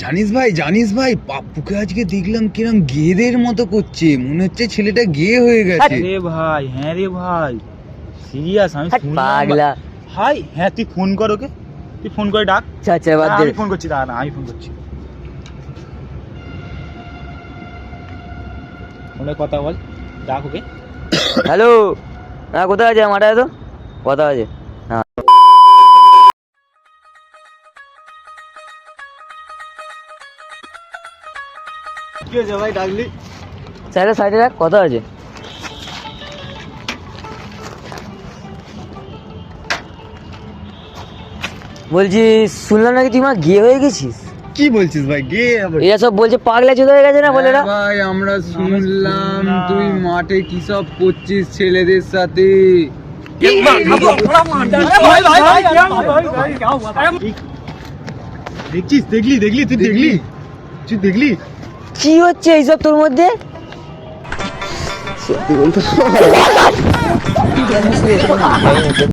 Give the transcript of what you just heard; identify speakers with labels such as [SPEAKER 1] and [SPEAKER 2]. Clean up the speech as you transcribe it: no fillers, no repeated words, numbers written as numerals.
[SPEAKER 1] জানিস ভাই পাপ্পুকে আজকে দেখলাম কিরম গেদের মতো করছে, মনে হচ্ছে ছেলেটা গে হয়ে গেছে।
[SPEAKER 2] রে ভাই, হ্যাঁ রে ভাই, সিরিয়াস আমি
[SPEAKER 3] পাগলা।
[SPEAKER 2] ভাই হ্যাঁ তুই ফোন কর ওকে, তুই ফোন করে ডাক।
[SPEAKER 3] আচ্ছা বাদ দে,
[SPEAKER 2] আমি ফোন করছি, দাঁড়া না আমি ফোন করছি। ফোনে কথা বল, ডাক ওকে।
[SPEAKER 3] হ্যালো, হ্যাঁ কোথায় আছে মাঠে? তো কথা আছে। হ্যাঁ
[SPEAKER 2] কি হয়েছে ভাই ডাকলি?
[SPEAKER 3] সাইডে সাইডে রাখ, কথা আছে। বলছি শুনলাম নাকি তুই মা গে হয়ে গেছিস।
[SPEAKER 1] কি বলছিস ভাই, গে?
[SPEAKER 3] এরা সব বলছে পাগলা চোদা হয়ে গেছে না বলে না।
[SPEAKER 1] ভাই আমরা শুনলাম তুই মাঠে কি সব করছিস ছেলেদের সাথে।
[SPEAKER 2] দেখছিস? দেখলি তুই দেখলি
[SPEAKER 3] কি হচ্ছে এইসব তোর মধ্যে? সত্যি বলতে